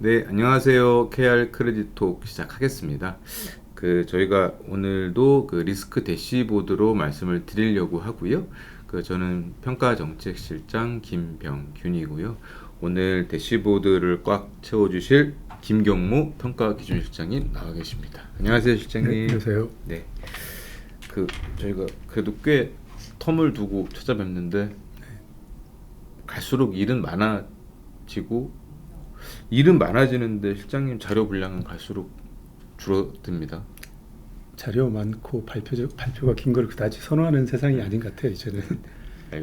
네, 안녕하세요. KR 크레딧톡 시작하겠습니다. 저희가 오늘도 리스크 대시보드로 말씀을 드리려고 하고요. 저는 평가정책실장 김병균이고요. 오늘 대시보드를 꽉 채워주실 김경무 평가기준실장님 나와 계십니다. 안녕하세요, 실장님. 네, 안녕하세요. 네, 저희가 그래도 꽤 텀을 두고 찾아뵙는데 갈수록 일은 많아지는데 실장님 자료 분량은 갈수록 줄어듭니다. 자료 많고 발표가 긴 걸 그다지 선호하는 세상이 아닌 것 같아요. 이제는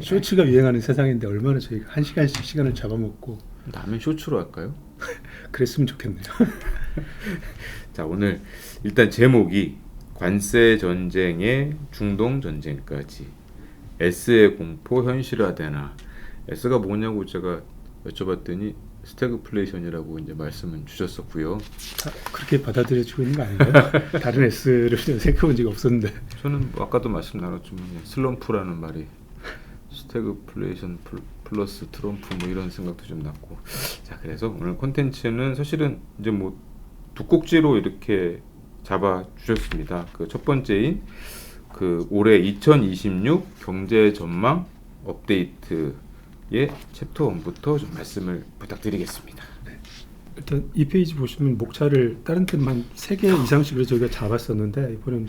쇼츠가 유행하는 세상인데 얼마나 저희가 1시간씩 시간을 잡아먹고 다음엔 쇼츠로 할까요? 그랬으면 좋겠네요. 자, 오늘 일단 제목이 관세 전쟁에 중동 전쟁까지 S의 공포 현실화되나. S가 뭐냐고 제가 여쭤봤더니 스태그플레이션이라고 이제 말씀을 주셨었고요. 그렇게 받아들여지고 있는 거 아닌가요? 다른 S를 생각해본 적이 없었는데. 저는 아까도 말씀 나눴지만 슬럼프라는 말이 스태그플레이션 플러스 트럼프 뭐 이런 생각도 좀 났고. 자, 그래서 오늘 콘텐츠는 사실은 이제 두 꼭지로 이렇게 잡아 주셨습니다. 첫 번째인 올해 2026 경제 전망 업데이트의 챕터 1부터 좀 말씀을 부탁드리겠습니다. 네. 일단 이 페이지 보시면 목차를 다른 때는 한 3개 이상씩으로 저희가 잡았었는데 이번엔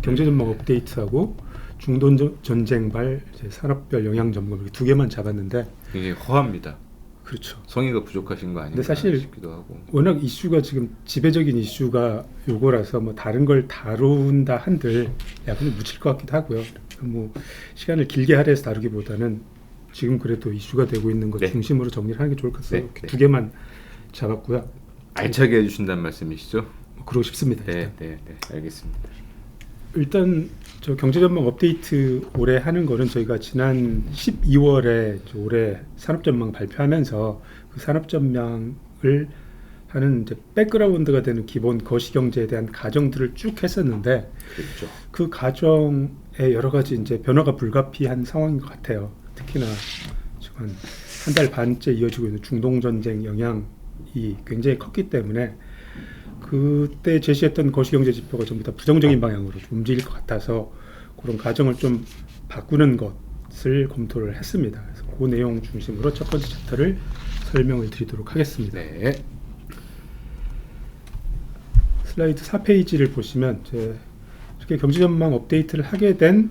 경제 전망 업데이트하고 중동 전쟁발 산업별 영향 점검 이렇게 2개만 잡았는데 이게 허합니다. 그렇죠. 성의가 부족하신 거 아닌가 사실 싶기도 하고. 워낙 이슈가 지금 지배적인 이슈가 요거라서 다른 걸 다룬다 한들 야근을 묻힐 것 같기도 하고요. 시간을 길게 할애해서 다루기보다는 지금 그래도 이슈가 되고 있는 것 중심으로 정리를 하는 게 좋을 것 같아서 2개만 잡았고요. 알차게 해주신다는 말씀이시죠? 그러고 싶습니다. 네, 알겠습니다. 일단 저 경제전망 업데이트 올해 하는 거는 저희가 지난 12월에 올해 산업전망 발표하면서 그 산업전망을 하는 이제 백그라운드가 되는 기본 거시경제에 대한 가정들을 쭉 했었는데 그렇죠. 그 가정에 여러 가지 이제 변화가 불가피한 상황인 것 같아요. 특히나 지금 한 달 반째 이어지고 있는 중동 전쟁 영향이 굉장히 컸기 때문에 그때 제시했던 거시경제 지표가 전부 다 부정적인 방향으로 좀 움직일 것 같아서 그런 가정을 좀 바꾸는 것을 검토를 했습니다. 그래서 그 내용 중심으로 첫 번째 챕터를 설명을 드리도록 하겠습니다. 네. 슬라이드 4페이지를 보시면 이렇게 경제전망 업데이트를 하게 된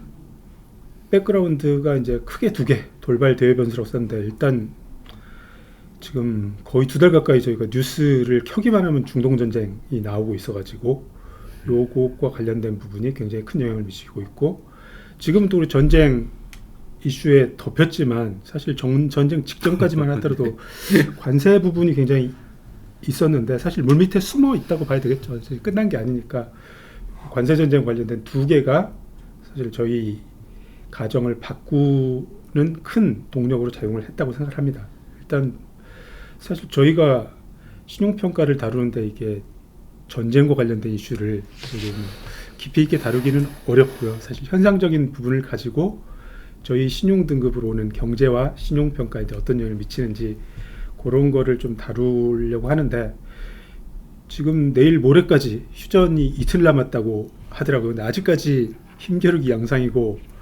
백그라운드가 이제 크게 2개 돌발 대외 변수라고 썼는데 일단 지금 거의 2달 가까이 저희가 뉴스를 켜기만 하면 중동 전쟁이 나오고 있어가지고 요것과 관련된 부분이 굉장히 큰 영향을 미치고 있고 지금도 우리 전쟁 이슈에 덮였지만 사실 전쟁 직전까지만 하더라도 관세 부분이 굉장히 있었는데 사실 물밑에 숨어 있다고 봐야 되겠죠. 끝난 게 아니니까 관세 전쟁 관련된 2개가 사실 저희 가정을 바꾸는 큰 동력으로 작용을 했다고 생각을 합니다. 일단 사실 저희가 신용평가를 다루는데 이게 전쟁과 관련된 이슈를 깊이 있게 다루기는 어렵고요. 사실 현상적인 부분을 가지고 저희 신용등급으로 오는 경제와 신용평가에 어떤 영향을 미치는지 그런 거를 좀 다루려고 하는데 지금 내일 모레까지 휴전이 이틀 남았다고 하더라고요. 근데 아직까지 힘겨루기 양상이고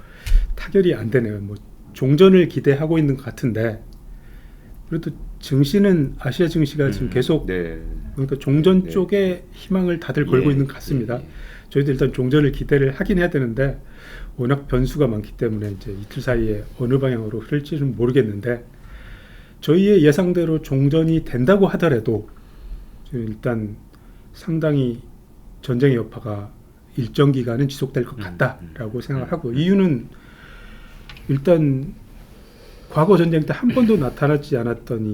타결이 안 되네요. 종전을 기대하고 있는 것 같은데 그래도 증시는 아시아 증시가 지금 계속 그러니까 종전 쪽에 희망을 다들 걸고 있는 것 같습니다. 저희도 일단 종전을 기대를 하긴 해야 되는데 워낙 변수가 많기 때문에 이제 이틀 사이에 어느 방향으로 흐를지는 모르겠는데 저희의 예상대로 종전이 된다고 하더라도 일단 상당히 전쟁의 여파가 일정 기간은 지속될 것 같다라고 생각을 하고 이유는 일단 과거 전쟁 때 한 번도 나타나지 않았던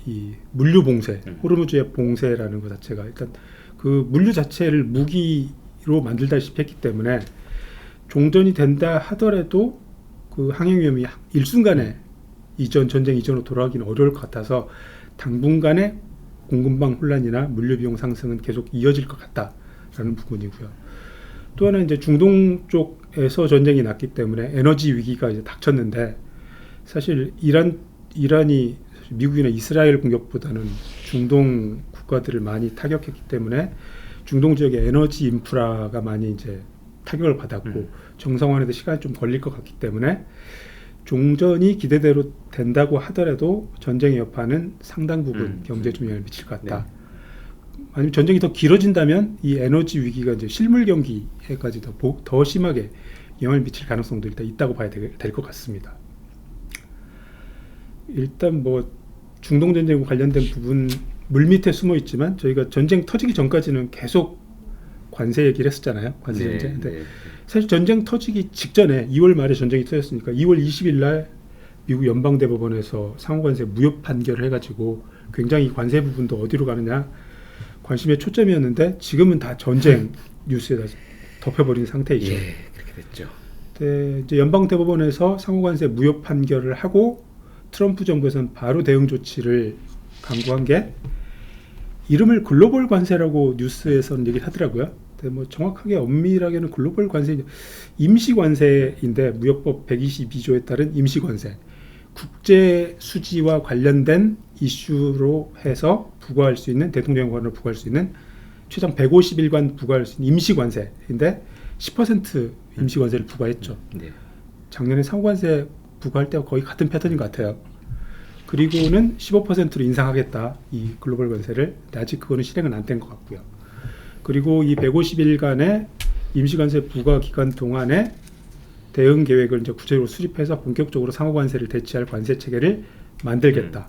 이 물류 봉쇄, 호르무즈의 봉쇄라는 것 자체가 일단 그 물류 자체를 무기로 만들다시피 했기 때문에 종전이 된다 하더라도 그 항행 위험이 일순간에 전쟁 이전으로 돌아가기는 어려울 것 같아서 당분간의 공급망 혼란이나 물류 비용 상승은 계속 이어질 것 같다라는 부분이고요. 또 하나 이제 중동 쪽에서 전쟁이 났기 때문에 에너지 위기가 이제 닥쳤는데 사실 이란이 미국이나 이스라엘 공격보다는 중동 국가들을 많이 타격했기 때문에 중동 지역의 에너지 인프라가 많이 이제 타격을 받았고 정상화하는데 시간이 좀 걸릴 것 같기 때문에 종전이 기대대로 된다고 하더라도 전쟁의 여파는 상당 부분 경제에 좀 영향을 미칠 것 같다. 아니면 전쟁이 더 길어진다면 이 에너지 위기가 이제 실물 경기에까지 더 심하게 영향을 미칠 가능성도 일단 있다고 봐야 될 것 같습니다. 일단 뭐 중동 전쟁과 관련된 부분 물밑에 숨어 있지만 저희가 전쟁 터지기 전까지는 계속 관세 얘기를 했었잖아요. 관세 전쟁. 근데 사실 전쟁 터지기 직전에 2월 말에 전쟁이 터졌으니까 2월 20일 날 미국 연방대법원에서 상호관세 무효 판결을 해가지고 굉장히 관세 부분도 어디로 가느냐 관심의 초점이었는데 지금은 다 전쟁 뉴스에다 덮여버린 상태이죠. 예, 그렇게 됐죠. 네, 이제 연방대법원에서 상호관세 무효 판결을 하고 트럼프 정부에서는 바로 대응 조치를 강구한 게 이름을 글로벌 관세라고 뉴스에서는 얘기를 하더라고요. 근데 뭐 정확하게 엄밀하게는 글로벌 관세, 임시 관세인데 무역법 122조에 따른 임시 관세, 국제 수지와 관련된 이슈로 해서 부과할 수 있는 대통령관으로 부과할 수 있는 최장 150일간 부과할 수 있는 임시 관세인데 10% 임시 관세를 부과했죠. 작년에 상호관세 부과할 때와 거의 같은 패턴인 것 같아요. 그리고는 15%로 인상하겠다 이 글로벌 관세를. 아직 그거는 실행은 안 된 것 같고요. 그리고 이 150일간의 임시관세 부과 기간 동안에 대응 계획을 이제 구체적으로 수립해서 본격적으로 상호관세를 대체할 관세 체계를 만들겠다.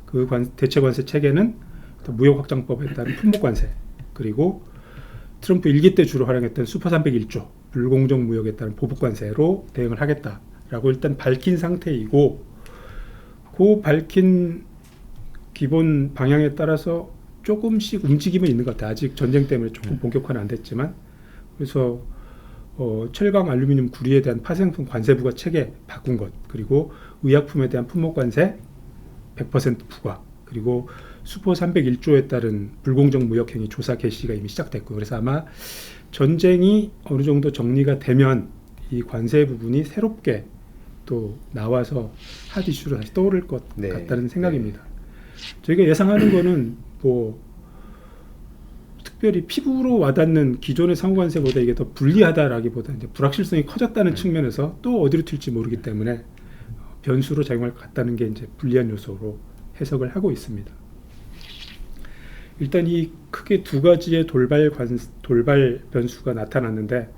그 대체 관세 체계는 무역확장법에 따른 품목관세, 그리고 트럼프 1기 때 주로 활용했던 슈퍼 301조 불공정 무역에 따른 보복관세로 대응을 하겠다라고 일단 밝힌 상태이고, 그 밝힌 기본 방향에 따라서 조금씩 움직임은 있는 것 같아요. 아직 전쟁 때문에 조금 본격화는 안 됐지만. 그래서 철강, 알루미늄, 구리에 대한 파생품 관세 부과 체계 바꾼 것, 그리고 의약품에 대한 품목 관세 100% 부과, 그리고 슈퍼 301조에 따른 불공정 무역 행위 조사 개시가 이미 시작됐고, 그래서 아마 전쟁이 어느 정도 정리가 되면 이 관세 부분이 새롭게 또 나와서 핫 이슈로 다시 떠오를 것 같다는 생각입니다. 저희가 예상하는 거는 뭐 특별히 피부로 와닿는 기존의 상호관세보다 이게 더 불리하다라기보다 이제 불확실성이 커졌다는 측면에서 또 어디로 튈지 모르기 때문에 변수로 작용할 것 같다는 게 이제 불리한 요소로 해석을 하고 있습니다. 일단 이 크게 두 가지의 돌발 변수가 나타났는데,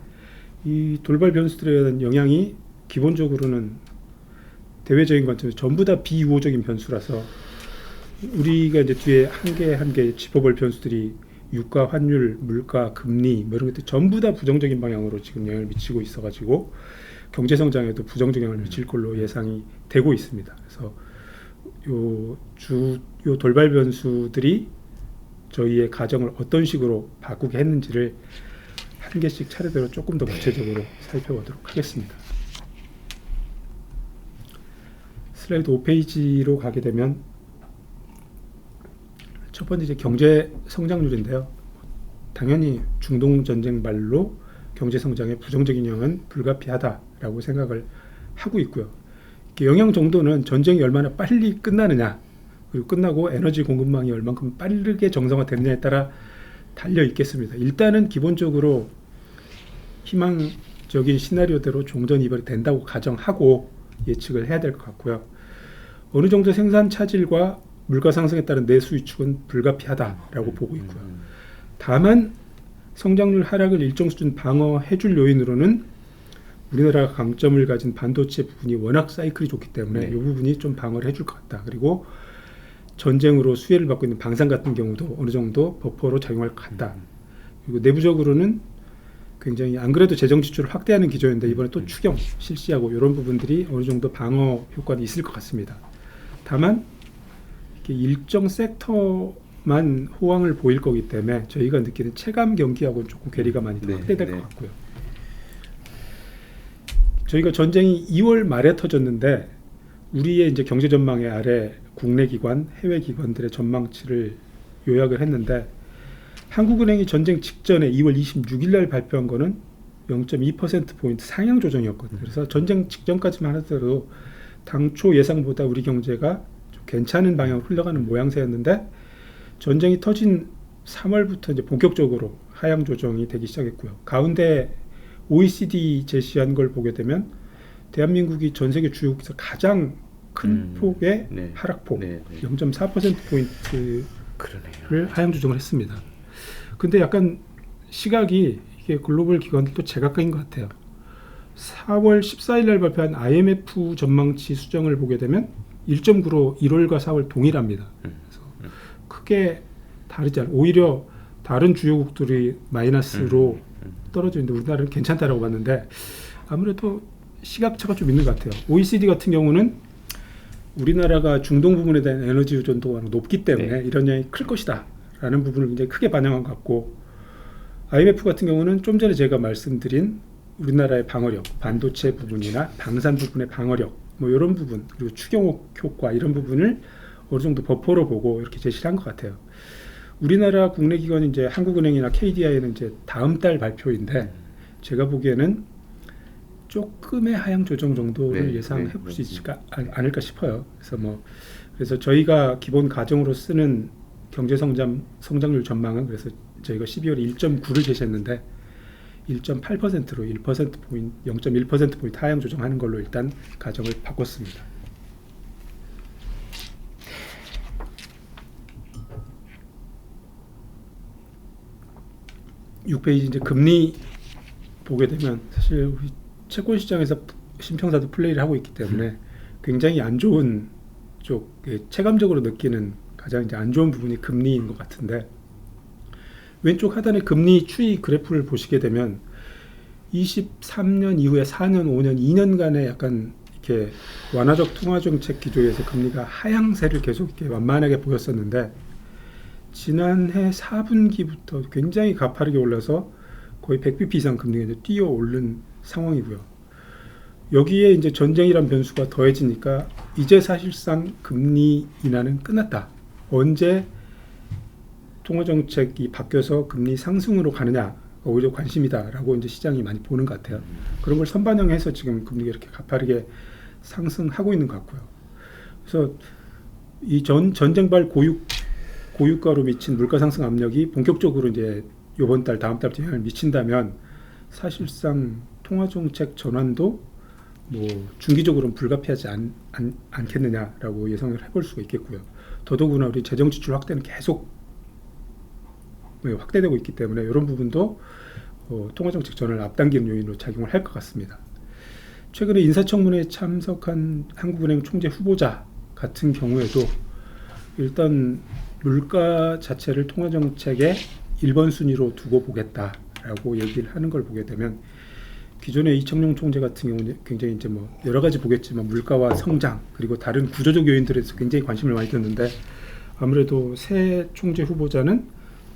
이 돌발 변수들에 대한 영향이 기본적으로는 대외적인 관점에서 전부 다 비우호적인 변수라서 우리가 이제 뒤에 한 개 짚어볼 변수들이 유가, 환율, 물가, 금리 뭐 이런 것들 전부 다 부정적인 방향으로 지금 영향을 미치고 있어가지고 경제 성장에도 부정적 영향을 미칠 걸로 예상이 되고 있습니다. 그래서 요 돌발 변수들이 저희의 가정을 어떤 식으로 바꾸게 했는지를 한 개씩 차례대로 조금 더 구체적으로 살펴보도록 하겠습니다. 슬라이드 5페이지로 가게 되면 첫 번째 이제 경제 성장률인데요. 당연히 중동 전쟁 말로 경제 성장에 부정적인 영향은 불가피하다라고 생각을 하고 있고요. 영향 정도는 전쟁이 얼마나 빨리 끝나느냐, 그리고 끝나고 에너지 공급망이 얼만큼 빠르게 정상화되느냐에 따라 달려 있겠습니다. 일단은 기본적으로 희망적인 시나리오대로 종전 이별이 된다고 가정하고 예측을 해야 될 것 같고요. 어느 정도 생산 차질과 물가 상승에 따른 내수 위축은 불가피하다라고 보고 있고요. 다만 성장률 하락을 일정 수준 방어해줄 요인으로는 우리나라가 강점을 가진 반도체 부분이 워낙 사이클이 좋기 때문에 이 부분이 좀 방어를 해줄 것 같다. 그리고 전쟁으로 수혜를 받고 있는 방산 같은 경우도 어느 정도 버퍼로 작용할 것 같다. 그리고 내부적으로는 굉장히 안 그래도 재정 지출을 확대하는 기조인데 이번에 또 추경 실시하고 이런 부분들이 어느 정도 방어 효과는 있을 것 같습니다. 다만 일정 섹터만 호황을 보일 거기 때문에 저희가 느끼는 체감 경기하고는 조금 괴리가 많이 확대될 것 같고요. 저희가 전쟁이 2월 말에 터졌는데 우리의 이제 경제 전망의 아래 국내 기관, 해외 기관들의 전망치를 요약을 했는데, 한국은행이 전쟁 직전에 2월 26일 날 발표한 거는 0.2%포인트 상향 조정이었거든요. 그래서 전쟁 직전까지만 하더라도 당초 예상보다 우리 경제가 좀 괜찮은 방향으로 흘러가는 모양새였는데 전쟁이 터진 3월부터 이제 본격적으로 하향 조정이 되기 시작했고요. 가운데 OECD 제시한 걸 보게 되면 대한민국이 전 세계 주요국에서 가장 큰 폭의 네. 하락폭 네, 네. 0.4%포인트를 그러네요. 하향 조정을 했습니다. 근데 약간 시각이 이게 글로벌 기관들도 제각각인 것 같아요. 4월 14일 날 발표한 IMF 전망치 수정을 보게 되면 1.9로 1월과 4월 동일합니다. 그래서 크게 다르지 않아요. 오히려 다른 주요국들이 마이너스로 떨어져 있는데 우리나라는 괜찮다라고 봤는데 아무래도 시각차가 좀 있는 것 같아요. OECD 같은 경우는 우리나라가 중동 부분에 대한 에너지 의존도가 높기 때문에 네. 이런 영향이 클 것이다 라는 부분을 굉장히 크게 반영한 것 같고 IMF 같은 경우는 좀 전에 제가 말씀드린 우리나라의 방어력, 반도체 부분이나 방산 부분의 방어력 뭐 이런 부분 그리고 추경 효과 이런 부분을 어느 정도 버퍼로 보고 이렇게 제시를 한 것 같아요. 우리나라 국내 기관인 이제 한국은행이나 KDI는 이제 다음 달 발표인데 제가 보기에는 조금의 하향 조정 정도를 네, 예상해 네, 볼 수 네. 있지 않을까 싶어요. 그래서 저희가 기본 가정으로 쓰는 경제 성장률 전망은 그래서 저희가 12월에 1.9를 제시했는데 1.8%로 1%포인트, 0.1%포인트 하향 조정하는 걸로 일단 가정을 바꿨습니다. 육 페이지 이제 금리 보게 되면 사실 우리 채권 시장에서 신평사도 플레이를 하고 있기 때문에 굉장히 안 좋은 쪽, 체감적으로 느끼는 가장 이제 안 좋은 부분이 금리인 것 같은데 왼쪽 하단에 금리 추이 그래프를 보시게 되면 23년 이후에 4년, 5년, 2년간의 약간 이렇게 완화적 통화 정책 기조에서 금리가 하향세를 계속 이렇게 완만하게 보였었는데 지난해 4분기부터 굉장히 가파르게 올라서 거의 100bp 이상 금리가 이제 뛰어 오른 상황이고요. 여기에 이제 전쟁이란 변수가 더해지니까 이제 사실상 금리 인하는 끝났다. 언제 통화 정책이 바뀌어서 금리 상승으로 가느냐 오히려 관심이다라고 이제 시장이 많이 보는 것 같아요. 그런 걸 선반영해서 지금 금리가 이렇게 가파르게 상승하고 있는 것 같고요. 그래서 이 전쟁발 고유가로 미친 물가 상승 압력이 본격적으로 이제 이번 달 다음 달부터 영향을 미친다면 사실상 통화 정책 전환도 뭐 중기적으로는 불가피하지 않겠느냐라고 예상을 해볼 수가 있겠고요. 더더구나 우리 재정 지출 확대는 계속 확대되고 있기 때문에 이런 부분도 통화 정책 전환을 앞당기는 요인으로 작용을 할 것 같습니다. 최근에 인사청문회에 참석한 한국은행 총재 후보자 같은 경우에도 일단 물가 자체를 통화 정책의 1번 순위로 두고 보겠다라고 얘기를 하는 걸 보게 되면 기존의 이청용 총재 같은 경우는 굉장히 이제 뭐 여러 가지 보겠지만 물가와 성장 그리고 다른 구조적 요인들에서 굉장히 관심을 많이 뒀는데 아무래도 새 총재 후보자는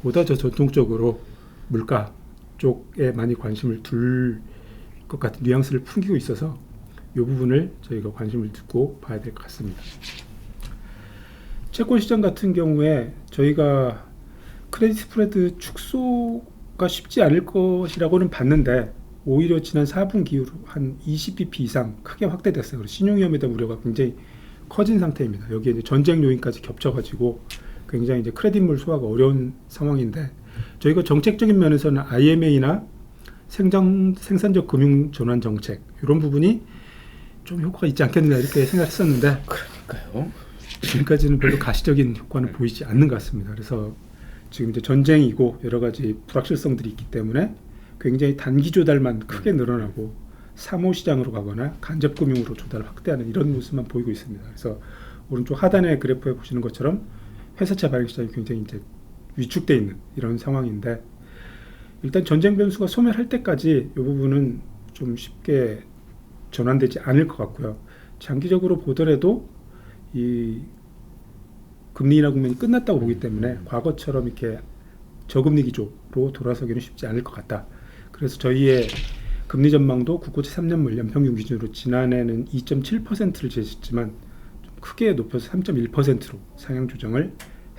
보다 더 전통적으로 물가 쪽에 많이 관심을 둘 것 같은 뉘앙스를 풍기고 있어서 이 부분을 저희가 관심을 두고 봐야 될 것 같습니다. 채권 시장 같은 경우에 저희가 크레딧 스프레드 축소가 쉽지 않을 것이라고는 봤는데 오히려 지난 4분기 이후로 한 20bp 이상 크게 확대됐어요. 신용위험에 대한 우려가 굉장히 커진 상태입니다. 여기에 이제 전쟁 요인까지 겹쳐가지고 굉장히 이제 크레딧물 소화가 어려운 상황인데 저희가 정책적인 면에서는 IMA나 생산적 금융 전환 정책 이런 부분이 좀 효과가 있지 않겠느냐 이렇게 생각했었는데 그러니까요. 지금까지는 별로 가시적인 효과는 보이지 않는 것 같습니다. 그래서 지금 이제 전쟁이고 여러 가지 불확실성들이 있기 때문에 굉장히 단기 조달만 크게 늘어나고 사모 시장으로 가거나 간접 금융으로 조달을 확대하는 이런 모습만 보이고 있습니다. 그래서 오른쪽 하단의 그래프에 보시는 것처럼 회사채 발행 시장이 굉장히 이제 위축돼 있는 이런 상황인데 일단 전쟁 변수가 소멸할 때까지 이 부분은 좀 쉽게 전환되지 않을 것 같고요. 장기적으로 보더라도 이 금리 인하 국면이 끝났다고 보기 때문에 과거처럼 이렇게 저금리 기조로 돌아서기는 쉽지 않을 것 같다. 그래서 저희의 금리 전망도 국고채 3년물 연평균 기준으로 지난해는 2.7%를 제시했지만 좀 크게 높여서 3.1%로 상향 조정을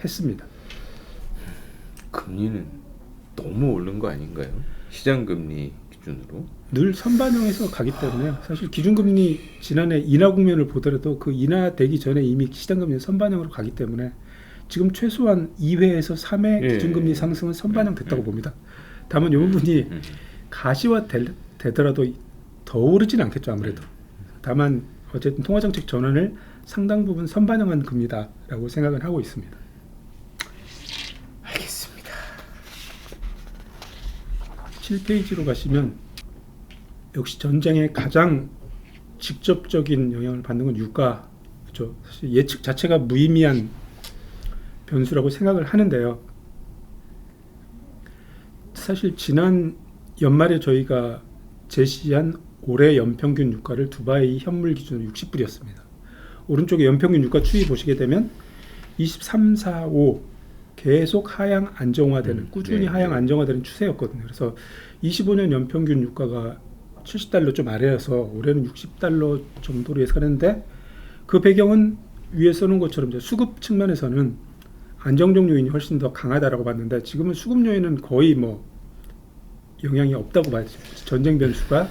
했습니다. 금리는 너무 오른 거 아닌가요? 시장 금리 기준으로 늘 선반영해서 가기 때문에 사실 기준금리 지난해 인하 국면을 보더라도 그 인하되기 전에 이미 시장금리는 선반영으로 가기 때문에 지금 최소한 2회에서 3회 예. 기준금리 상승은 선반영 됐다고 봅니다. 다만 이 부분이 가시화 되더라도 더 오르진 않겠죠 아무래도. 다만 어쨌든 통화정책 전환을 상당 부분 선반영한 금리다라고 생각을 하고 있습니다. 알겠습니다. 7페이지로 가시면 역시 전쟁에 가장 직접적인 영향을 받는 건 유가죠. 사실 예측 자체가 무의미한 변수라고 생각을 하는데요. 사실 지난 연말에 저희가 제시한 올해 연평균 유가를 두바이 현물 기준으로 60불이었습니다. 오른쪽에 연평균 유가 추이 보시게 되면 23, 4, 5 계속 하향 안정화되는 꾸준히 네, 하향 네. 안정화되는 추세였거든요. 그래서 25년 연평균 유가가 70달러 좀 아래여서 올해는 60달러 정도로 예상했는데 그 배경은 위에 써놓은 것처럼 이제 수급 측면에서는 안정적 요인이 훨씬 더 강하다라고 봤는데 지금은 수급 요인은 거의 뭐 영향이 없다고 봐야죠. 전쟁 변수가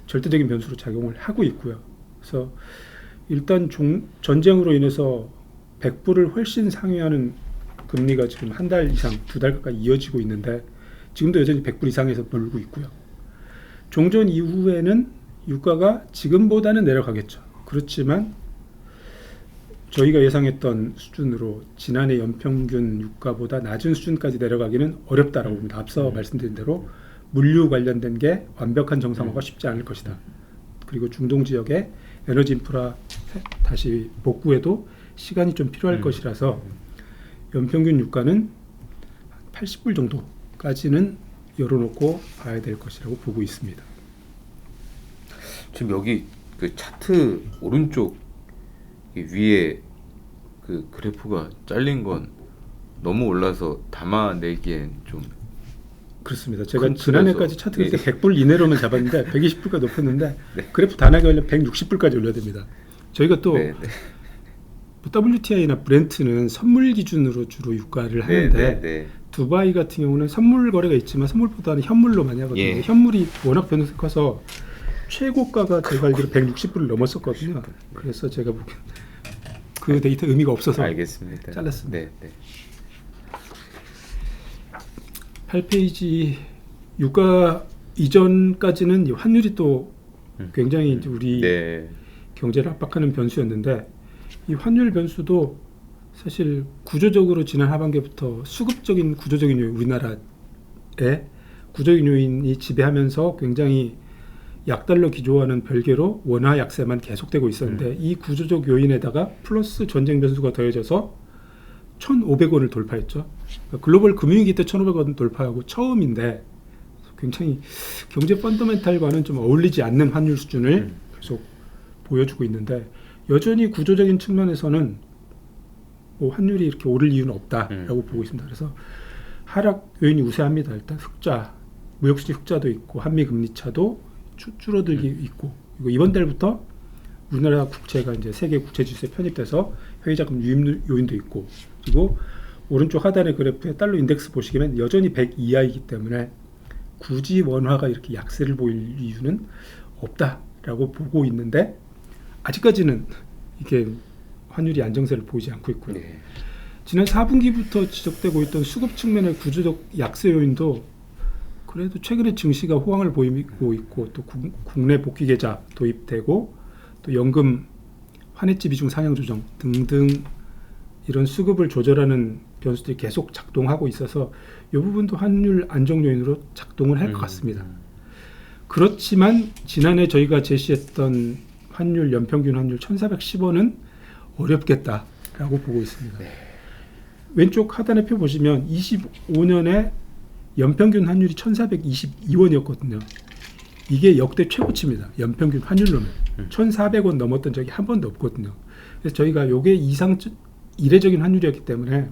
절대적인 변수로 작용을 하고 있고요. 그래서 일단 전쟁으로 인해서 100불을 훨씬 상회하는 금리가 지금 한 달 이상, 2달 가까이 이어지고 있는데 지금도 여전히 100불 이상에서 놀고 있고요. 종전 이후에는 유가가 지금보다는 내려가겠죠. 그렇지만 저희가 예상했던 수준으로 지난해 연평균 유가보다 낮은 수준까지 내려가기는 어렵다라고 봅니다. 앞서 말씀드린 대로 물류 관련된 게 완벽한 정상화가 쉽지 않을 것이다. 그리고 중동 지역의 에너지 인프라 다시 복구에도 시간이 좀 필요할 것이라서 연평균 유가는 80불 정도까지는 열어놓고 봐야 될 것이라고 보고 있습니다. 지금 여기 그 차트 오른쪽 이 위에 그 그래프가 잘린 건 너무 올라서 담아내기엔 좀 그렇습니다. 제가 그래서, 지난해까지 차트 그때 예. 100불 이내로만 잡았는데 120불까지 높였는데 네. 그래프 다 나게 하려면 160불까지 올려야 됩니다. 저희가 또 네, 네. WTI나 브렌트는 선물 기준으로 주로 유가를 하는데 네, 네. 두바이 같은 경우는 선물 거래가 있지만 선물보다는 현물로 많이 하거든요. 예. 현물이 워낙 변동성이 커서 최고가가 제가 알기로 160불을 넘었었거든요. 그래서 제가 보기엔 그 데이터 의미가 없어서 알겠습니다. 잘랐습니다. 네, 네. 8페이지 유가 이전까지는 이 환율이 또 굉장히 이제 우리 네. 경제를 압박하는 변수였는데 이 환율 변수도 사실 구조적으로 지난 하반기부터 수급적인 구조적인 요인, 우리나라의 구조적인 요인이 지배하면서 굉장히 약달러 기조와는 별개로 원화 약세만 계속되고 있었는데 이 구조적 요인에다가 플러스 전쟁 변수가 더해져서 1,500원을 돌파했죠. 그러니까 글로벌 금융위기 때 1,500원 돌파하고 처음인데 굉장히 경제 펀더멘탈과는 좀 어울리지 않는 환율 수준을 계속 보여주고 있는데 여전히 구조적인 측면에서는 뭐 환율이 이렇게 오를 이유는 없다라고 보고 있습니다. 그래서 하락 요인이 우세합니다. 일단 흑자, 무역수지 흑자도 있고 한미 금리 차도 줄어들기 있고 그리고 이번 달부터 우리나라 국채가 이제 세계 국채 지수에 편입돼서 회의자금 유입 요인도 있고 그리고 오른쪽 하단의 그래프에 달러 인덱스 보시면 여전히 100 이하이기 때문에 굳이 원화가 이렇게 약세를 보일 이유는 없다라고 보고 있는데 아직까지는 이게 환율이 안정세를 보이지 않고 있고요. 네. 지난 4분기부터 지적되고 있던 수급 측면의 구조적 약세 요인도 그래도 최근에 증시가 호황을 보이고 있고 또 국내 복귀 계좌 도입되고 또 연금 환해지 비중 상향 조정 등등 이런 수급을 조절하는 변수들이 계속 작동하고 있어서 이 부분도 환율 안정 요인으로 작동을 할 것 같습니다. 그렇지만 지난해 저희가 제시했던 환율 연평균 환율 1,410원은 어렵겠다라고 보고 있습니다. 네. 왼쪽 하단의 표 보시면 25년에 연평균 환율이 1,422원이었거든요. 이게 역대 최고치입니다. 연평균 환율로는 1,400원 넘었던 적이 한 번도 없거든요. 그래서 저희가 이게 이례적인 환율이었기 때문에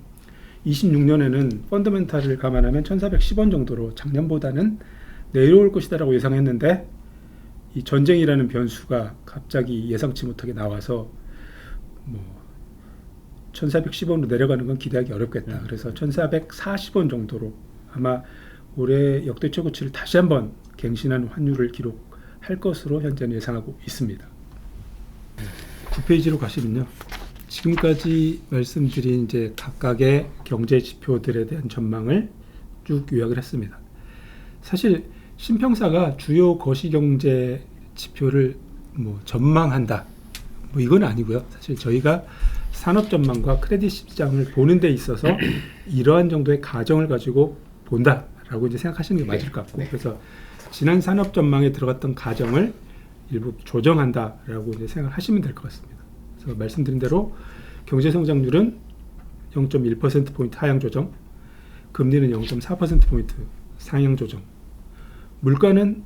26년에는 펀더멘탈을 감안하면 1,410원 정도로 작년보다는 내려올 것이다라고 예상했는데 이 전쟁이라는 변수가 갑자기 예상치 못하게 나와서 뭐 1,410원으로 내려가는 건 기대하기 어렵겠다. 그래서 1,440원 정도로 아마 올해 역대 최고치를 다시 한번 갱신한 환율을 기록할 것으로 현재는 예상하고 있습니다. 9페이지로 가시면요. 지금까지 말씀드린 이제 각각의 경제 지표들에 대한 전망을 쭉 요약을 했습니다. 사실 신평사가 주요 거시경제 지표를 뭐 전망한다, 뭐 이건 아니고요. 사실 저희가 산업 전망과 크레딧 시장을 보는 데 있어서 이러한 정도의 가정을 가지고 본다라고 이제 생각하시는 게 맞을 것 같고, 그래서 지난 산업 전망에 들어갔던 가정을 일부 조정한다라고 이제 생각하시면 될 것 같습니다. 그래서 말씀드린 대로 경제 성장률은 0.1%포인트 하향 조정, 금리는 0.4%포인트 상향 조정, 물가는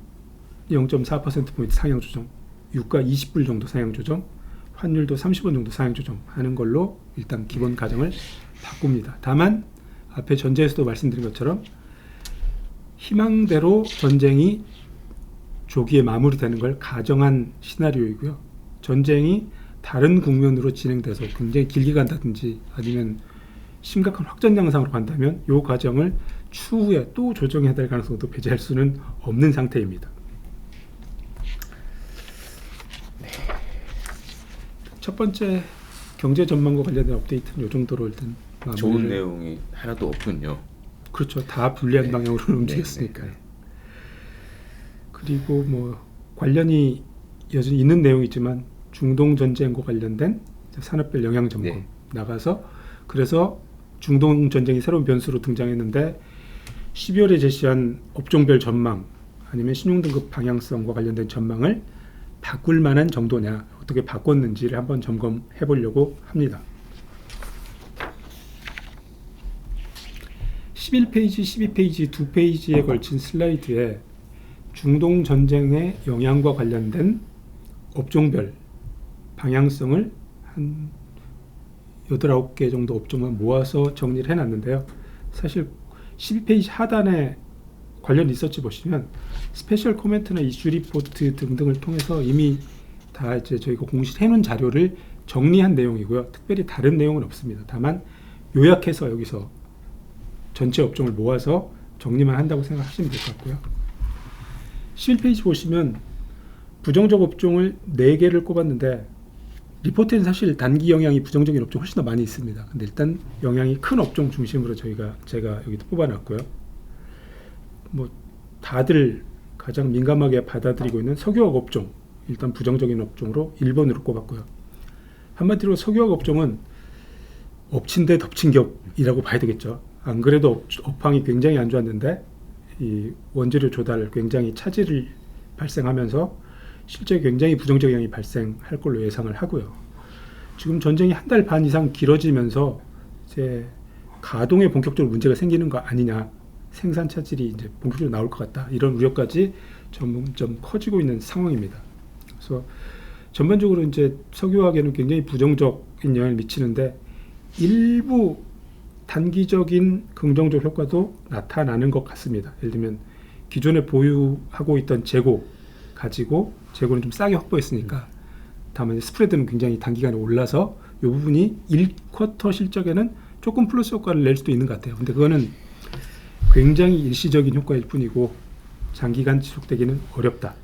0.4%포인트 상향 조정, 유가 20불 정도 상향 조정, 환율도 30원 정도 상향 조정하는 걸로 일단 기본 가정을 바꿉니다. 다만 앞에 전제에서도 말씀드린 것처럼 희망대로 전쟁이 조기에 마무리되는 걸 가정한 시나리오이고요. 전쟁이 다른 국면으로 진행돼서 굉장히 길게 간다든지 아니면 심각한 확전 양상으로 간다면 이 가정을 추후에 또 조정해야 될 가능성도 배제할 수는 없는 상태입니다. 첫 번째 경제 전망과 관련된 업데이트는 이 정도로 일단 좋은 내용이 하나도 없군요. 그렇죠. 다 불리한 방향으로 움직였으니까요. 그리고 뭐 관련이 여전히 있는 내용이지만 중동 전쟁과 관련된 산업별 영향 점검 나가서, 그래서 중동 전쟁이 새로운 변수로 등장했는데 12월에 제시한 업종별 전망 아니면 신용등급 방향성과 관련된 전망을 바꿀 만한 정도냐, 어떻게 바꿨는지를 한번 점검해 보려고 합니다. 11페이지, 12페이지 두 페이지에 걸친 슬라이드에 중동 전쟁의 영향과 관련된 업종별 방향성을 한 8, 9개 정도 업종만 모아서 정리를 해놨는데요. 사실 12페이지 하단에 관련 리서치 보시면 스페셜 코멘트나 이슈 리포트 등등을 통해서 이미 다 이제 저희가 공시해 놓은 자료를 정리한 내용이고요. 특별히 다른 내용은 없습니다. 다만 요약해서 여기서 전체 업종을 모아서 정리만 한다고 생각하시면 될 것 같고요. 11페이지 보시면 부정적 업종을 4개를 꼽았는데 리포트에는 사실 단기 영향이 부정적인 업종 훨씬 더 많이 있습니다. 근데 일단 영향이 큰 업종 중심으로 제가 여기도 뽑아놨고요. 뭐 다들 가장 민감하게 받아들이고 있는 석유화학 업종, 일단 부정적인 업종으로 1번으로 꼽았고요. 한마디로 석유화학 업종은 엎친 데 덮친 격이라고 봐야 되겠죠. 안 그래도 업황이 굉장히 안 좋았는데 이 원재료 조달 굉장히 차질을 발생하면서 실제 굉장히 부정적 영향이 발생할 걸로 예상을 하고요. 지금 전쟁이 한 달 반 이상 길어지면서 이제 가동에 본격적으로 문제가 생기는 거 아니냐, 생산 차질이 이제 본격적으로 나올 것 같다, 이런 우려까지 점점 커지고 있는 상황입니다. 그래서 전반적으로 이제 석유화학에는 굉장히 부정적인 영향을 미치는데 일부 단기적인 긍정적 효과도 나타나는 것 같습니다. 예를 들면 기존에 보유하고 있던 재고 가지고 재고는 좀 싸게 확보했으니까 다만 스프레드는 굉장히 단기간에 올라서 이 부분이 1쿼터 실적에는 조금 플러스 효과를 낼 수도 있는 것 같아요. 근데 그거는 굉장히 일시적인 효과일 뿐이고 장기간 지속되기는 어렵다.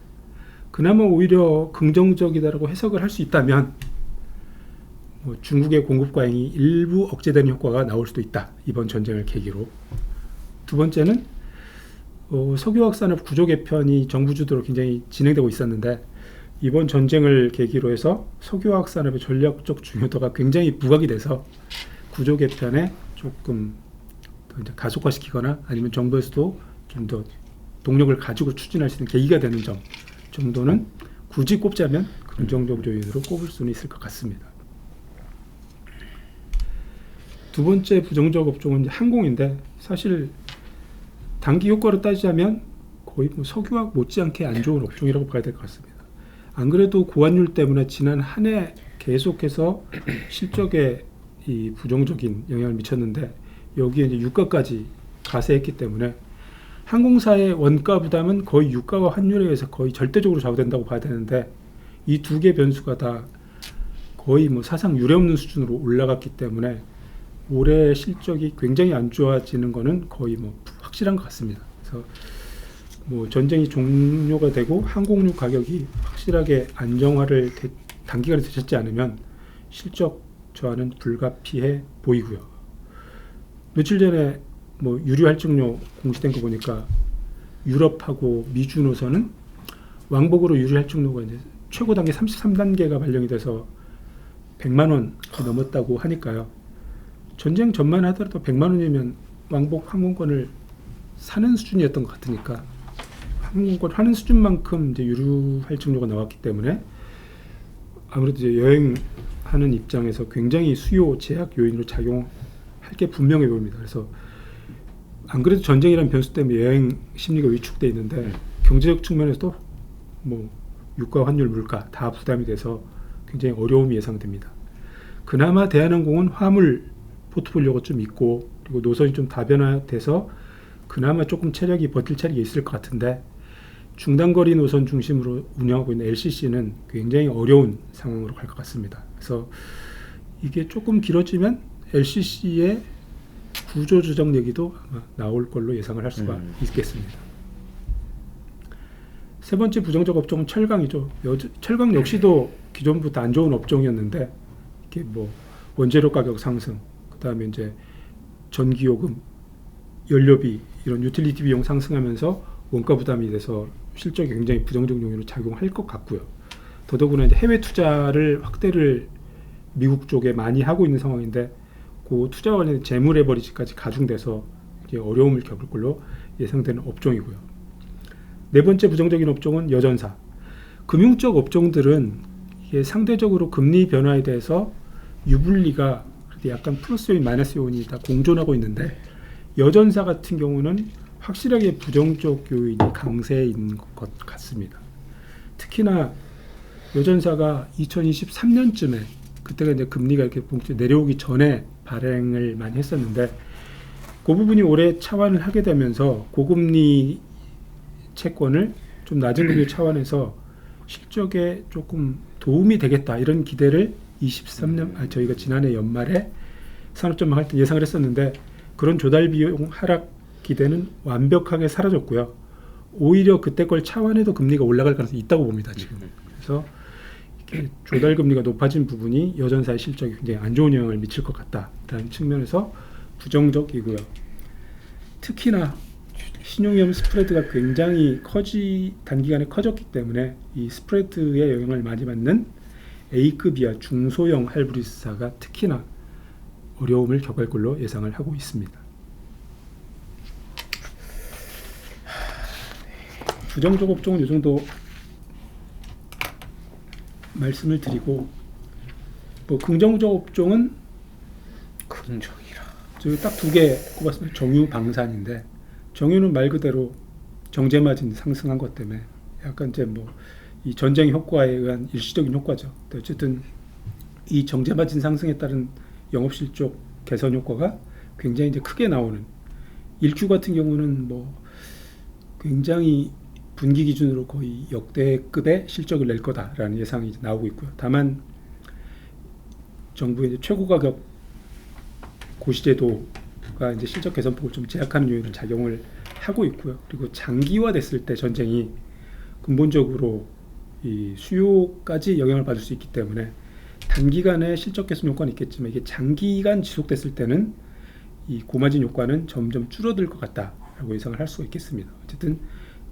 그나마 오히려 긍정적이다라고 해석을 할 수 있다면 뭐 중국의 공급 과잉이 일부 억제되는 효과가 나올 수도 있다, 이번 전쟁을 계기로. 두 번째는 석유화학 산업 구조 개편이 정부 주도로 굉장히 진행되고 있었는데 이번 전쟁을 계기로 해서 석유화학 산업의 전략적 중요도가 굉장히 부각이 돼서 구조 개편에 조금 더 이제 가속화시키거나 아니면 정부에서도 좀 더 동력을 가지고 추진할 수 있는 계기가 되는 점 정도는 굳이 꼽자면 긍정적 요인으로 꼽을 수는 있을 것 같습니다. 두 번째 부정적 업종은 이제 항공인데 사실 단기 효과로 따지자면 거의 뭐 석유화학 못지않게 안 좋은 업종이라고 봐야 될 것 같습니다. 안 그래도 고환율 때문에 지난 한 해 계속해서 실적에 이 부정적인 영향을 미쳤는데 여기에 이제 유가까지 가세했기 때문에 항공사의 원가 부담은 거의 유가와 환율에 의해서 거의 절대적으로 좌우된다고 봐야 되는데 이 두 개 변수가 다 거의 뭐 사상 유례없는 수준으로 올라갔기 때문에 올해 실적이 굉장히 안 좋아지는 거는 거의 뭐 확실한 것 같습니다. 그래서 뭐 전쟁이 종료가 되고 항공유 가격이 확실하게 안정화를 단기간에 되셨지 않으면 실적 저하는 불가피해 보이고요. 며칠 전에 뭐 유류 할증료 공시된 거 보니까 유럽하고 미주 노선은 왕복으로 유류 할증료가 이제 최고 단계 33단계가 발령이 돼서 100만 원이 넘었다고 하니까요. 전쟁 전만 하더라도 100만 원이면 왕복 항공권을 사는 수준이었던 것 같으니까 항공권 하는 수준만큼 이제 유류 할증료가 나왔기 때문에 아무래도 이제 여행하는 입장에서 굉장히 수요 제약 요인으로 작용할 게 분명해 보입니다. 그래서 안 그래도 전쟁이라는 변수 때문에 여행 심리가 위축돼 있는데 경제적 측면에서도 뭐 유가, 환율, 물가 다 부담이 돼서 굉장히 어려움이 예상됩니다. 그나마 대한항공은 화물 포트폴리오가 좀 있고 그리고 노선이 좀 다변화돼서 그나마 조금 체력이 버틸 체력이 있을 것 같은데 중단거리 노선 중심으로 운영하고 있는 LCC는 굉장히 어려운 상황으로 갈 것 같습니다. 그래서 이게 조금 길어지면 LCC의 구조조정 얘기도 아마 나올 걸로 예상을 할 수가 있겠습니다. 세 번째 부정적 업종은 철강이죠. 철강 역시도 기존부터 안 좋은 업종이었는데 이게 뭐 원재료 가격 상승, 그 다음에 이제 전기요금, 연료비 이런 유틸리티 비용 상승하면서 원가 부담이 돼서 실적이 굉장히 부정적 요인으로 작용할 것 같고요. 더더구나 이제 해외 투자를 확대를 미국 쪽에 많이 하고 있는 상황인데 그 투자와 관련된 재물 레버리지까지 가중돼서 이제 어려움을 겪을 걸로 예상되는 업종이고요. 네 번째 부정적인 업종은 여전사. 금융적 업종들은 이게 상대적으로 금리 변화에 대해서 유불리가 약간 플러스 요인, 마이너스 요인이 다 공존하고 있는데 여전사 같은 경우는 확실하게 부정적 요인이 강세인 것 같습니다. 특히나 여전사가 2023년쯤에 그때가 이제 금리가 이렇게 본격적으로 내려오기 전에 발행을 많이 했었는데 그 부분이 올해 차환을 하게 되면서 고금리 채권을 좀 낮은 금리 차환해서 실적에 조금 도움이 되겠다 이런 기대를 23년 저희가 지난해 연말에 산업전망 할 때 예상을 했었는데 그런 조달 비용 하락 기대는 완벽하게 사라졌고요. 오히려 그때 걸 차환해도 금리가 올라갈 가능성이 있다고 봅니다. 지금. 그래서 이렇게 조달 금리가 높아진 부분이 여전사의 실적에 굉장히 안 좋은 영향을 미칠 것 같다라는 측면에서 부정적이고요. 특히나 신용위험 스프레드가 굉장히 단기간에 커졌기 때문에 이 스프레드의 영향을 많이 받는 A급 이하 중소형 할부리스사가 특히나 어려움을 겪을 걸로 예상을 하고 있습니다. 부정적 업종은 이 정도 말씀을 드리고 뭐 긍정적 업종은 긍정이라 저희 딱 두 개 꼽았습니다. 정유 방산인데 정유는 말 그대로 정제 마진 상승한 것 때문에 약간 이제 뭐 이 전쟁 효과에 의한 일시적인 효과죠. 어쨌든 이 정제 마진 상승에 따른 영업 실적 개선 효과가 굉장히 이제 크게 나오는 일주 같은 경우는 뭐 굉장히 분기 기준으로 거의 역대급의 실적을 낼 거다라는 예상이 이제 나오고 있고요. 다만 정부의 이제 최고 가격 고시제도가 이제 실적 개선폭을 좀 제약하는 요인을 작용을 하고 있고요. 그리고 장기화됐을 때 전쟁이 근본적으로 이 수요까지 영향을 받을 수 있기 때문에 단기간에 실적 개선 효과는 있겠지만 이게 장기간 지속됐을 때는 이 고마진 효과는 점점 줄어들 것 같다라고 예상을 할 수가 있겠습니다. 어쨌든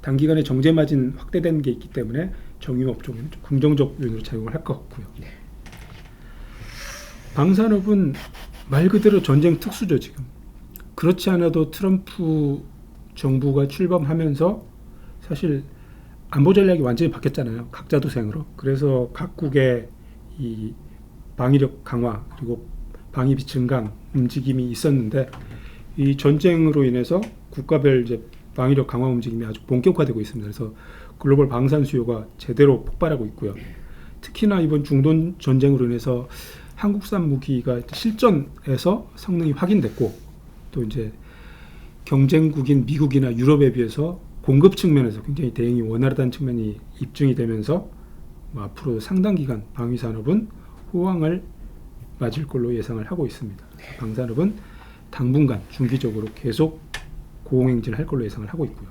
단기간에 정제 마진 확대된 게 있기 때문에 정유 업종은 좀 긍정적 요인으로 작용을 할 것 같고요. 방산업은 말 그대로 전쟁 특수죠. 지금 그렇지 않아도 트럼프 정부가 출범하면서 사실 안보 전략이 완전히 바뀌었잖아요. 각자 도생으로. 그래서 각국의 이 방위력 강화 그리고 방위비 증강 움직임이 있었는데 이 전쟁으로 인해서 국가별 이제 방위력 강화 움직임이 아주 본격화되고 있습니다. 그래서 글로벌 방산 수요가 제대로 폭발하고 있고요. 특히나 이번 중동 전쟁으로 인해서 한국산 무기가 실전에서 성능이 확인됐고 또 이제 경쟁국인 미국이나 유럽에 비해서 공급 측면에서 굉장히 대응이 원활하다는 측면이 입증이 되면서 뭐 앞으로 상당 기간 방위 산업은 호황을 맞을 걸로 예상을 하고 있습니다. 방산업은 당분간 중기적으로 계속 고공행진을 할 걸로 예상을 하고 있고요.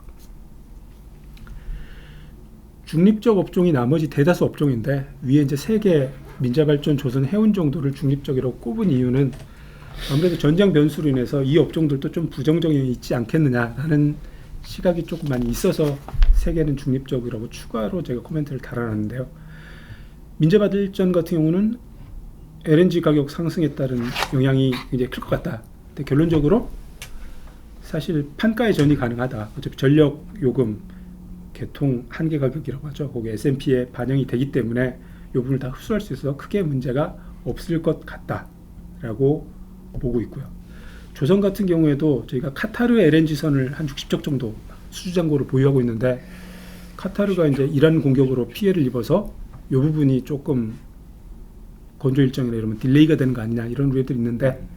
중립적 업종이 나머지 대다수 업종인데 위에 이제 3개 민자발전, 조선, 해운 정도를 중립적이라고 꼽은 이유는 아무래도 전쟁 변수로 인해서 이 업종들도 좀 부정적용이 있지 않겠느냐라는 시각이 조금 많이 있어서 3개는 중립적이라고 추가로 제가 코멘트를 달아놨는데요. 민자발전 같은 경우는 LNG 가격 상승에 따른 영향이 굉장히 클 것 같다. 근데 결론적으로 사실 판가의 전이 가능하다. 어차피 전력 요금, 개통 한계 가격이라고 하죠. 거기 S&P에 반영이 되기 때문에 이 부분을 다 흡수할 수 있어서 크게 문제가 없을 것 같다라고 보고 있고요. 조선 같은 경우에도 저희가 카타르 LNG선을 한 60척 정도 수주잔고를 보유하고 있는데 카타르가 이제 이란 공격으로 피해를 입어서 이 부분이 조금 건조 일정이나 이러면 딜레이가 되는 거 아니냐 이런 우려들이 있는데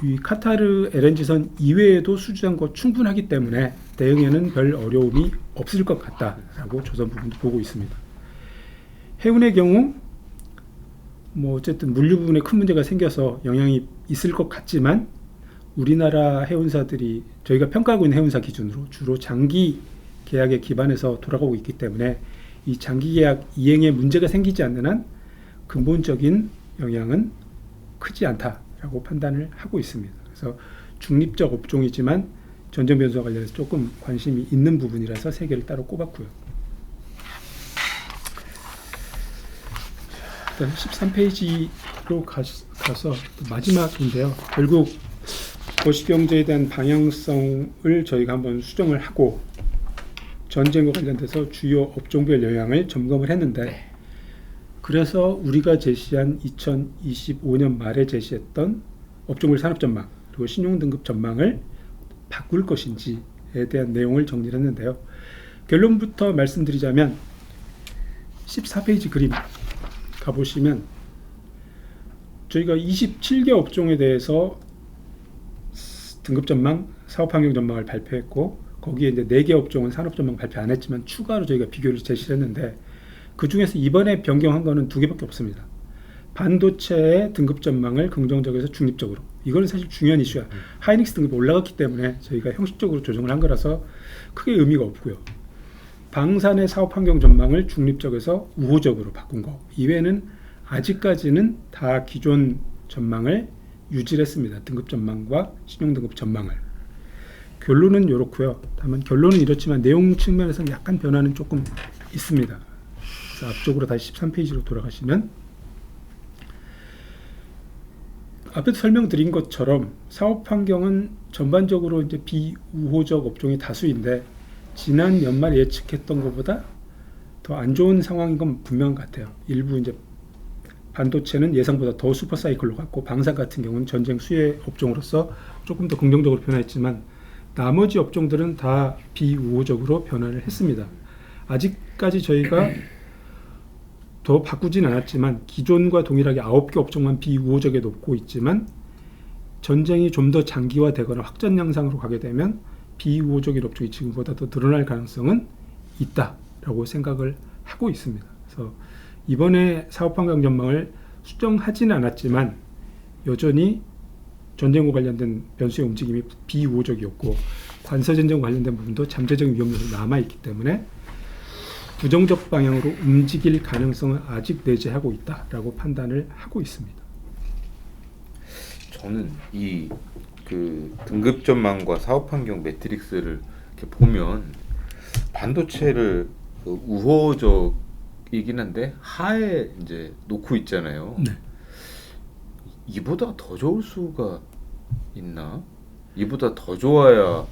이 카타르 LNG선 이외에도 수주잔고 충분하기 때문에 대응에는 별 어려움이 없을 것 같다라고 조선 부분도 보고 있습니다. 해운의 경우 뭐 어쨌든 물류 부분에 큰 문제가 생겨서 영향이 있을 것 같지만 우리나라 해운사들이 저희가 평가하고 있는 해운사 기준으로 주로 장기 계약에 기반해서 돌아가고 있기 때문에 이 장기 계약 이행에 문제가 생기지 않는 한 근본적인 영향은 크지 않다라고 판단을 하고 있습니다. 그래서 중립적 업종이지만 전쟁 변수와 관련해서 조금 관심이 있는 부분이라서 3개를 따로 꼽았고요. 일단 13페이지로 가서 마지막인데요. 결국 거시경제에 대한 방향성을 저희가 한번 수정을 하고 전쟁과 관련돼서 주요 업종별 영향을 점검을 했는데 그래서 우리가 제시한 2025년 말에 제시했던 업종별 산업 전망 그리고 신용 등급 전망을 바꿀 것인지에 대한 내용을 정리를 했는데요. 결론부터 말씀드리자면 14페이지 그림 가보시면 저희가 27개 업종에 대해서 등급 전망, 사업 환경 전망을 발표했고 거기에 이제 4개 업종은 산업 전망 발표 안 했지만 추가로 저희가 비교를 제시를 했는데 그 중에서 이번에 변경한 거는 2개밖에 없습니다. 반도체의 등급 전망을 긍정적에서 중립적으로. 이거는 사실 중요한 이슈야. 하이닉스 등급이 올라갔기 때문에 저희가 형식적으로 조정을 한 거라서 크게 의미가 없고요. 방산의 사업 환경 전망을 중립적에서 우호적으로 바꾼 거. 이외에는 아직까지는 다 기존 전망을 유지를 했습니다. 등급 전망과 신용 등급 전망을. 결론은 이렇고요. 다만 결론은 이렇지만 내용 측면에서는 약간 변화는 조금 있습니다. 그래서 앞쪽으로 다시 13페이지로 돌아가시면 앞에도 설명드린 것처럼 사업 환경은 전반적으로 이제 비우호적 업종이 다수인데 지난 연말 예측했던 것보다 더 안 좋은 상황인 건 분명한 것 같아요. 일부 이제 반도체는 예상보다 더 슈퍼사이클로 갔고 방산 같은 경우는 전쟁 수혜 업종으로서 조금 더 긍정적으로 변화했지만 나머지 업종들은 다 비우호적으로 변화를 했습니다. 아직까지 저희가 더 바꾸진 않았지만 기존과 동일하게 9개 업종만 비우호적에 놓고 있지만 전쟁이 좀 더 장기화되거나 확전 양상으로 가게 되면 비우호적인 업종이 지금보다 더 늘어날 가능성은 있다라고 생각을 하고 있습니다. 그래서 이번에 사업환경 전망을 수정하지는 않았지만 여전히 전쟁과 관련된 변수의 움직임이 비우호적이었고 관세전쟁과 관련된 부분도 잠재적인 위험률이 남아있기 때문에 부정적 방향으로 움직일 가능성은 아직 내재하고 있다라고 판단을 하고 있습니다. 저는 이 그 등급 전망과 사업 환경 매트릭스를 이렇게 보면 반도체를 우호적이긴 한데 하에 이제 놓고 있잖아요. 네. 이보다 더 좋을 수가 있나? 이보다 더 좋아야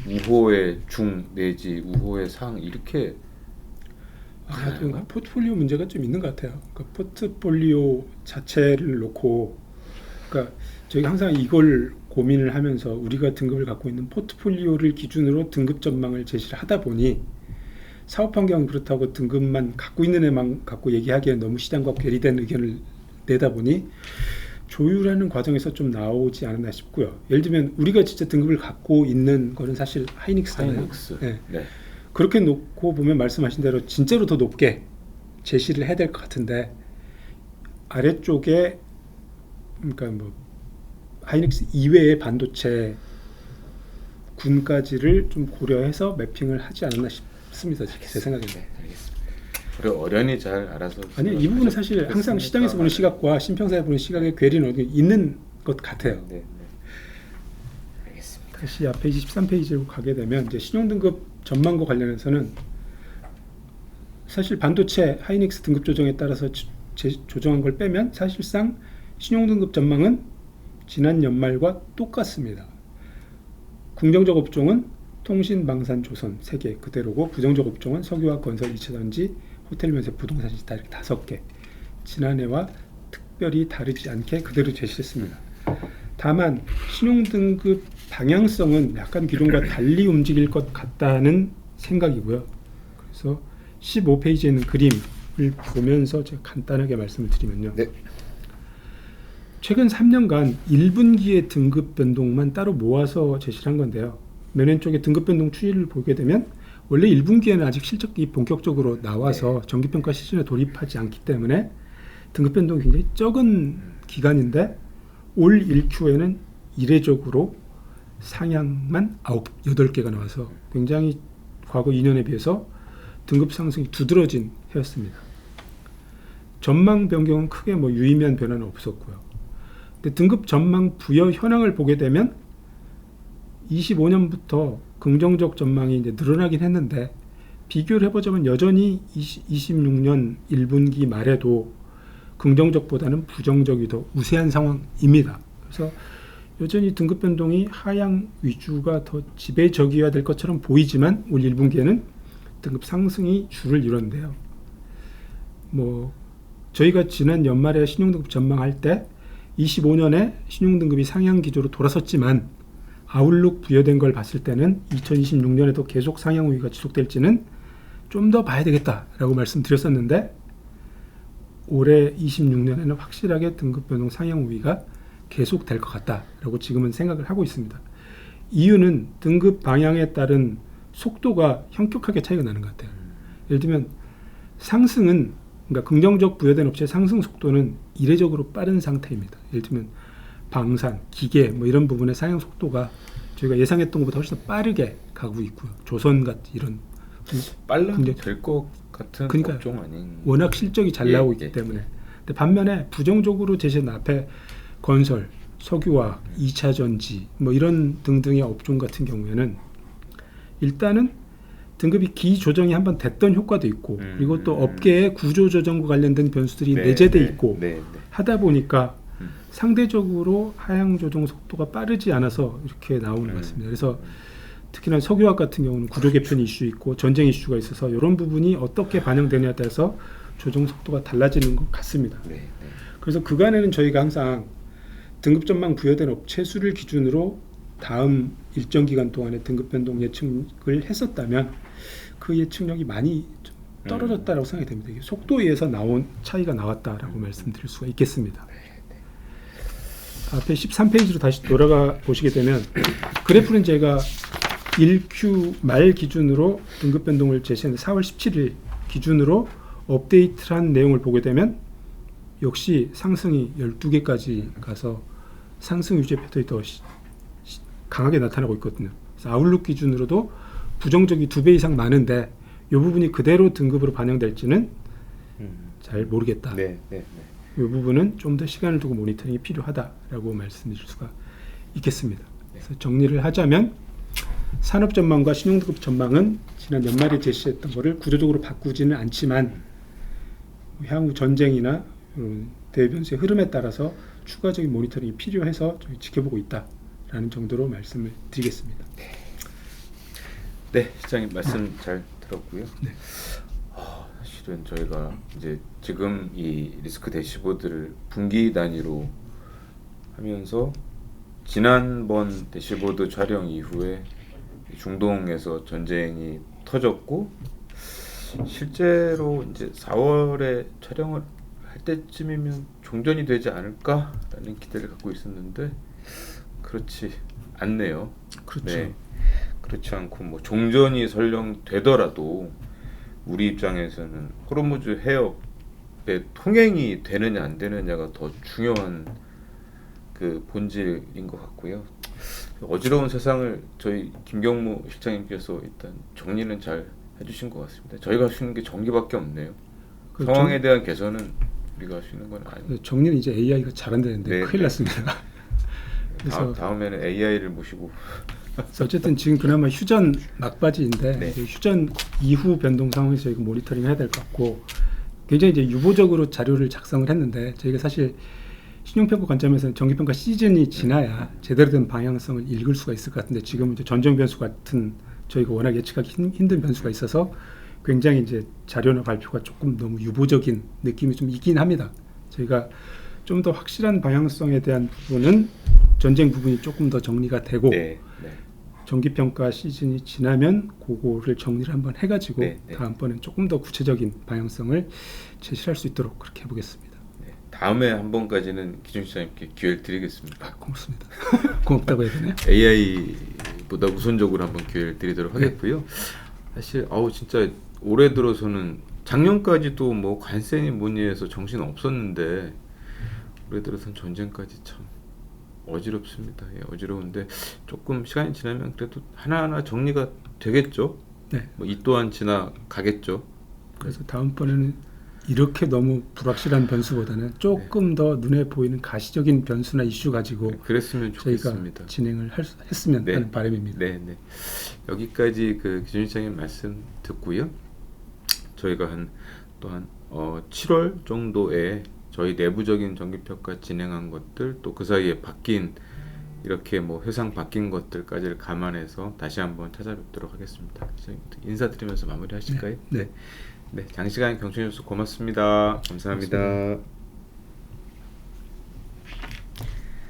우호의 중 내지 우호의 상 이렇게 아마도 포트폴리오 문제가 좀 있는 것 같아요. 그러니까 포트폴리오 자체를 놓고, 그러니까 저희가 항상 이걸 고민을 하면서 우리가 등급을 갖고 있는 포트폴리오를 기준으로 등급 전망을 제시를 하다 보니 사업 환경 그렇다고 등급만 갖고 있는 애만 갖고 얘기하기엔 너무 시장과 괴리된 의견을 내다 보니 조율하는 과정에서 좀 나오지 않았나 싶고요. 예를 들면 우리가 진짜 등급을 갖고 있는 거는 사실 하이닉스잖아요. 하이닉스. 네. 네. 그렇게 놓고 보면 말씀하신 대로 진짜로 더 높게 제시를 해야 될 것 같은데 아래쪽에 그러니까 뭐 하이닉스 이외의 반도체 군까지를 좀 고려해서 매핑을 하지 않았나 싶습니다. 제 생각에는. 네, 알겠습니다. 우리 어련히 잘 알아서. 아니 이 부분은 사실 항상 시장에서 보는 시각과 신평사에 보는 시각의 괴리는 어디 있는 것 같아요. 네, 네. 알겠습니다. 다시 앞 페이지 13페이지로 가게 되면 이제 신용등급 전망과 관련해서는 사실 반도체 하이닉스 등급 조정에 따라서 조정한 걸 빼면 사실상 신용등급 전망은 지난 연말과 똑같습니다. 긍정적 업종은 통신, 방산, 조선 3개 그대로고 부정적 업종은 석유화학, 건설, 2차전지, 호텔, 면세, 부동산 다 이렇게 5개 지난해와 특별히 다르지 않게 그대로 제시했습니다. 다만 신용등급 방향성은 약간 기존과 달리 움직일 것 같다는 생각이고요. 그래서 15페이지에 있는 그림을 보면서 제가 간단하게 말씀을 드리면요. 네. 최근 3년간 1분기의 등급 변동만 따로 모아서 제시를 한 건데요. 맨 왼쪽에 등급 변동 추이를 보게 되면 원래 1분기에는 아직 실적이 본격적으로 나와서 정기평가 시즌에 돌입하지 않기 때문에 등급 변동이 굉장히 적은 기간인데 올 1Q에는 이례적으로 상향만 8개가 나와서 굉장히 과거 2년에 비해서 등급 상승이 두드러진 해였습니다. 전망 변경은 크게 유의미한 변화는 없었고요. 근데 등급 전망 부여 현황을 보게 되면 25년부터 긍정적 전망이 이제 늘어나긴 했는데 비교를 해보자면 여전히 26년 1분기 말에도 긍정적보다는 부정적이 더 우세한 상황입니다. 그래서 여전히 등급 변동이 하향 위주가 더 지배적이어야 될 것처럼 보이지만 올 1분기에는 등급 상승이 줄을 이뤘는데요. 저희가 지난 연말에 신용등급 전망할 때 25년에 신용등급이 상향 기조로 돌아섰지만 아웃룩 부여된 걸 봤을 때는 2026년에도 계속 상향 우위가 지속될지는 좀 더 봐야 되겠다라고 말씀드렸었는데 올해 26년에는 확실하게 등급 변동 상향 우위가 계속될 것 같다라고 지금은 생각을 하고 있습니다. 이유는 등급 방향에 따른 속도가 현격하게 차이가 나는 것 같아요. 예를 들면 상승은 그러니까 긍정적 부여된 업체의 상승 속도는 이례적으로 빠른 상태입니다. 예를 들면 방산, 기계 이런 부분의 상향 속도가 저희가 예상했던 것보다 훨씬 더 빠르게 가고 있고요. 조선 같은 이런 빨라도 될 것 같은 업종 아닌. 워낙 실적이 잘 나오고 있기 때문에. 근데 반면에 부정적으로 제시한 앞에 건설, 석유화학, 2차전지 이런 등등의 업종 같은 경우에는 일단은 등급이 기조정이 한번 됐던 효과도 있고 그리고 또 업계의 구조조정과 관련된 변수들이 내재돼 있고 하다 보니까 상대적으로 하향 조정 속도가 빠르지 않아서 이렇게 나오는 것 같습니다. 그래서 특히나 석유화학 같은 경우는 구조 개편 이슈 있고 전쟁 이슈가 있어서 이런 부분이 어떻게 반영되냐에 따라서 조정 속도가 달라지는 것 같습니다. 그래서 그간에는 저희가 항상 등급 전망 부여된 업체 수를 기준으로 다음 일정 기간 동안에 등급 변동 예측을 했었다면 그 예측력이 많이 좀 떨어졌다라고 생각이 됩니다. 속도에 의해서 나온 차이가 나왔다라고 말씀드릴 수가 있겠습니다. 앞에 13페이지로 다시 돌아가 보시게 되면 그래프는 제가 1Q 말 기준으로 등급 변동을 제시한 4월 17일 기준으로 업데이트를 한 내용을 보게 되면 역시 상승이 12개까지 가서 상승 유지 패턴이 더 강하게 나타나고 있거든요. 그래서 아웃룩 기준으로도 부정적이 2배 이상 많은데 이 부분이 그대로 등급으로 반영될지는 잘 모르겠다. 이 부분은 좀 더 시간을 두고 모니터링이 필요하다라고 말씀드릴 수가 있겠습니다. 그래서 정리를 하자면 산업 전망과 신용등급 전망은 지난 연말에 제시했던 것을 구조적으로 바꾸지는 않지만 향후 전쟁이나 대변수의 흐름에 따라서 추가적인 모니터링이 필요해서 저희 지켜보고 있다라는 정도로 말씀을 드리겠습니다. 네, 시장님 말씀 잘 들었고요. 사실은 저희가 이제 지금 이 리스크 대시보드를 분기 단위로 하면서 지난번 대시보드 촬영 이후에 중동에서 전쟁이 터졌고 실제로 이제 4월에 촬영을 할 때쯤이면 종전이 되지 않을까라는 기대를 갖고 있었는데 그렇지 않네요. 그렇죠. 그렇지 않고 종전이 설령 되더라도 우리 입장에서는 호르무즈 해협의 통행이 되느냐 안 되느냐가 더 중요한 그 본질인 것 같고요. 어지러운 세상을 저희 김경무 실장님께서 일단 정리는 잘 해주신 것 같습니다. 저희가 할 수 있는 게 정리밖에 없네요. 그 상황에 대한 개선은 우리가 할 수 있는 건 아니에요. 정리는 이제 AI가 잘한다는데 네, 큰일 네. 났습니다. 그래서 다음에는 AI를 모시고 그래서 어쨌든 지금 그나마 휴전 막바지인데 네. 이제 휴전 이후 변동 상황에서 저희가 모니터링 해야 될 것 같고 굉장히 이제 유보적으로 자료를 작성을 했는데 저희가 사실 신용평가 관점에서는 정기평가 시즌이 지나야 제대로 된 방향성을 읽을 수가 있을 것 같은데 지금은 이제 전정 변수 같은 저희가 워낙 예측하기 힘든 변수가 있어서 굉장히 이제 자료나 발표가 조금 너무 유보적인 느낌이 좀 있긴 합니다. 저희가 좀 더 확실한 방향성에 대한 부분은 전쟁 부분이 조금 더 정리가 되고 네, 네. 정기평가 시즌이 지나면 그거를 정리를 한번 해가지고 네, 네. 다음번엔 조금 더 구체적인 방향성을 제시할 수 있도록 그렇게 해보겠습니다. 네. 다음에 한 번까지는 기준 시장님께 기회를 드리겠습니다. 아, 고맙습니다. 고맙다고 해야 되나요? AI보다 우선적으로 한번 기회를 드리도록 하겠고요. 사실 진짜 올해 들어서는 작년까지도 뭐 관세니 뭐니 해서 정신 없었는데 올해 들어서는 전쟁까지 참 어지럽습니다. 예, 어지러운데 조금 시간이 지나면 그래도 하나하나 정리가 되겠죠. 네. 뭐 이 또한 지나가겠죠. 그래서 다음번에는 이렇게 너무 불확실한 변수보다는 조금 더 눈에 보이는 가시적인 변수나 이슈 가지고 그랬으면 저희가 좋겠습니다. 진행을 했으면 네. 하는 바람입니다. 네, 네. 여기까지 그 기준 시장님 말씀 듣고요. 저희가 또한 7월 정도에 저희 내부적인 정기평가 진행한 것들 또 그 사이에 바뀐 이렇게 뭐 회상 바뀐 것들까지를 감안해서 다시 한번 찾아뵙도록 하겠습니다. 인사드리면서 마무리하실까요? 네. 네. 장시간 경청해 주셔서 고맙습니다. 감사합니다. 고맙습니다.